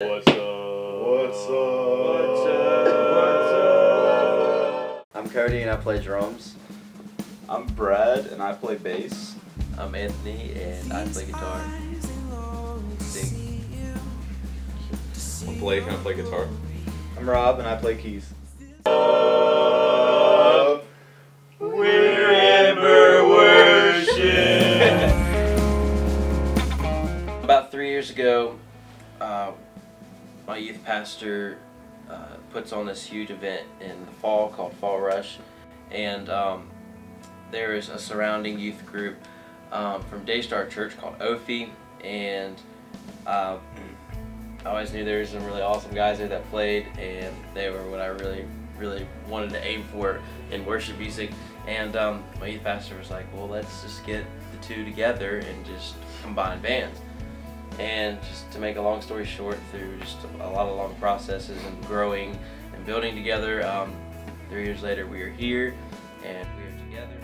What's up? What's up? What's up? What's up? I'm Cody and I play drums. I'm Brad and I play bass. I'm Anthony and I play guitar. Sing. I'm Blake and I play guitar. I'm Rob and I play keys. We're Ember Worship. About 3 years ago, my youth pastor puts on this huge event in the fall called Fall Rush, and there is a surrounding youth group from Daystar Church called Ophi, and I always knew there were some really awesome guys there that played, and they were what I really wanted to aim for in worship music. And my youth pastor was like, well, let's just get the two together and just combine bands. And just to make a long story short, through just a lot of long processes and growing and building together, 3 years later we are here and we are together.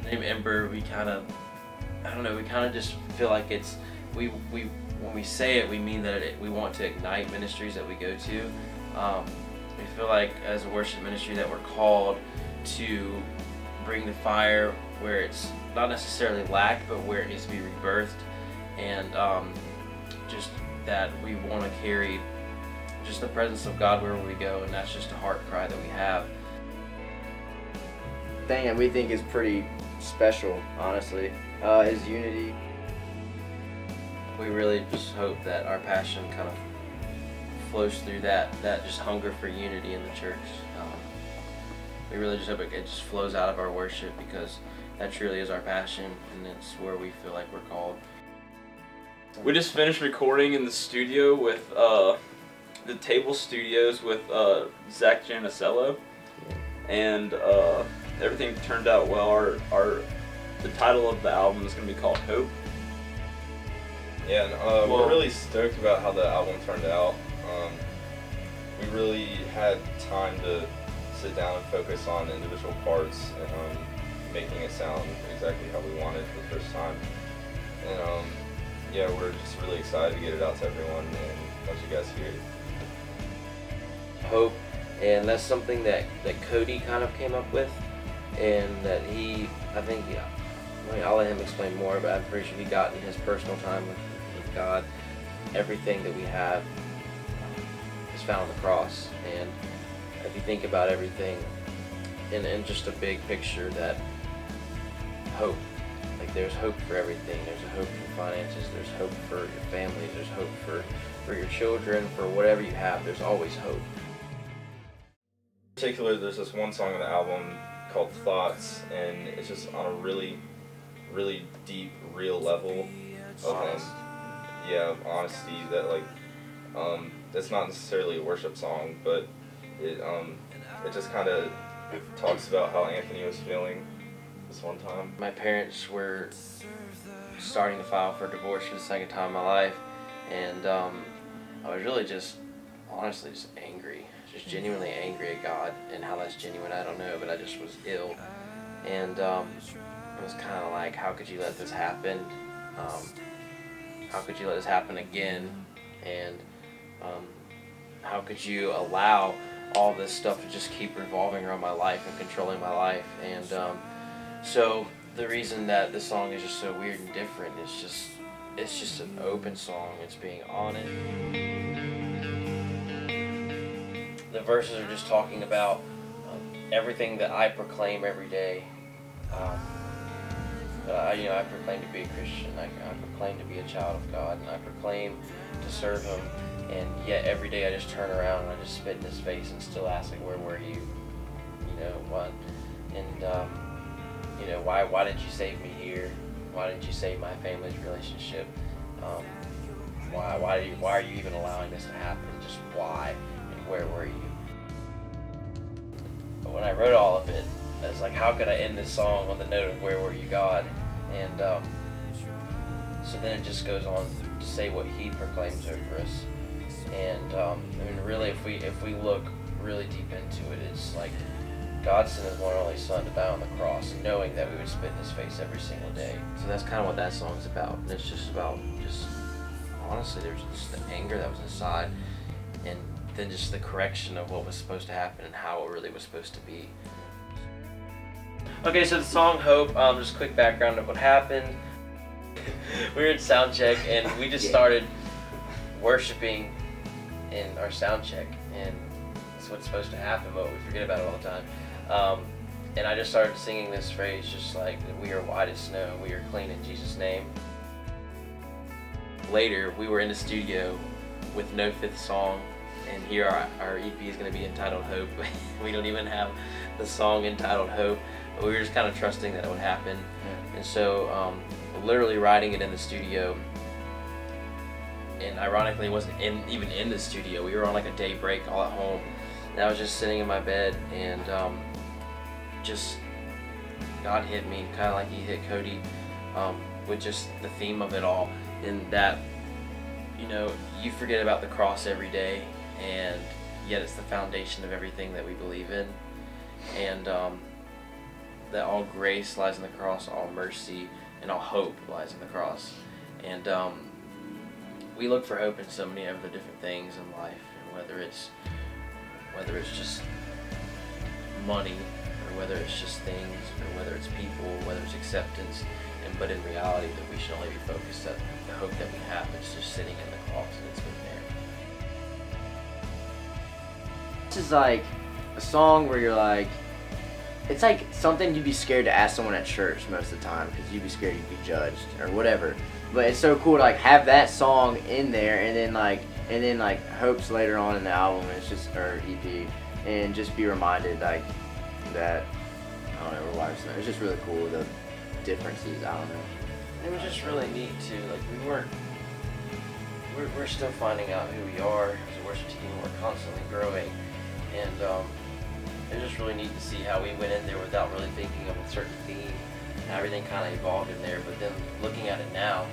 The name Ember, we kind of just feel like it's, when we say it, we mean that we want to ignite ministries that we go to. We feel like as a worship ministry that we're called to bring the fire where it's not necessarily lacked, but where it needs to be rebirthed. And just that we want to carry just the presence of God wherever we go, and that's just a heart cry that we have. The thing that we think is pretty special, honestly, is unity. We really just hope that our passion kind of flows through that just hunger for unity in the church. We really just hope it just flows out of our worship, because that truly is our passion, and it's where we feel like we're called. We just finished recording in the studio with the Table Studios with Zach Janicello, and everything turned out well. The title of the album is going to be called Hope. Yeah, and we're really stoked about how the album turned out. We really had time to sit down and focus on individual parts and making it sound exactly how we wanted for the first time. And yeah, we're just really excited to get it out to everyone and let you guys hear it. Hope, and that's something that Cody kind of came up with, and that I'll let him explain more, but I'm pretty sure he got in his personal time with God. Everything that we have is found on the cross, and if you think about everything in just a big picture, that hope, like there's hope for everything. There's a hope for finances, there's hope for your family, there's hope for your children, for whatever you have, there's always hope. In particular, there's this one song on the album called Thoughts, and it's just on a really, really deep, real level of honesty that it's not necessarily a worship song, but it just kind of talks about how Anthony was feeling this one time. My parents were starting to file for divorce for the second time in my life, and I was really honestly just angry, just genuinely angry at God. And how that's genuine, I don't know, but I just was ill, and it was kind of like, how could you let this happen? How could you let this happen again? And how could you allow all this stuff to just keep revolving around my life and controlling my life? And so the reason that this song is just so weird and different is it's just an open song. It's being honest. The verses are just talking about everything that I proclaim every day. I proclaim to be a Christian. I proclaim to be a child of God, and I proclaim to serve Him. And yet every day I just turn around and I just spit in His face and still ask, like, where were you? You know what? And why did you save me here? Why didn't you save my family's relationship? Why are you even allowing this to happen? Just why? And where were you? But when I wrote all of it, I was like, how could I end this song on the note of where were you, God? And so then it just goes on to say what He proclaims over us. And really, if we look really deep into it, it's like God sent His one and only Son to die on the cross, knowing that we would spit in His face every single day. So that's kind of what that song's about. And it's just about honestly, there was just the anger that was inside, and then just the correction of what was supposed to happen and how it really was supposed to be. Okay, so the song Hope, just quick background of what happened. We were in sound check and we just started worshiping in our sound check, and it's what's supposed to happen, but we forget about it all the time. And I just started singing this phrase, just like, we are white as snow, we are clean in Jesus' name. Later, we were in the studio with no fifth song, and here our EP is going to be entitled Hope. We don't even have the song entitled Hope, but we were just kind of trusting that it would happen. And so, literally writing it in the studio, and ironically, it wasn't even in the studio. We were on like a day break all at home, and I was just sitting in my bed, and just God hit me, kind of like He hit Cody, with just the theme of it all, in that, you know, you forget about the cross every day, and yet it's the foundation of everything that we believe in, and that all grace lies in the cross, all mercy and all hope lies in the cross. And we look for hope in so many other different things in life, and whether it's just money, or whether it's just things, or whether it's people, whether it's acceptance, but in reality that we should only be focused at the hope that we have is just sitting in the cross, and it's been there. This is like a song where you're like, it's like something you'd be scared to ask someone at church most of the time, because you'd be scared you'd be judged or whatever. But it's so cool to like have that song in there, and then like hopes later on in the album. It's just, or EP, and just be reminded like that. I don't know, we're white. It's just really cool, the differences. I don't know. It was just really neat too. Like we're still finding out who we are as a worship team. We're constantly growing, and it was just really neat to see how we went in there without really thinking of a certain theme, and everything kind of evolved in there. But then looking at it now,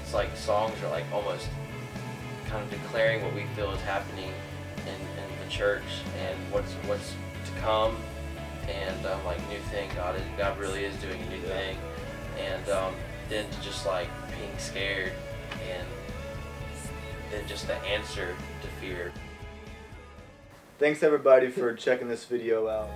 it's like songs are like almost kind of declaring what we feel is happening in the church and what's to come, and like new thing. God really is doing a new thing, and then to just like being scared, and then just the answer to fear. Thanks everybody for checking this video out.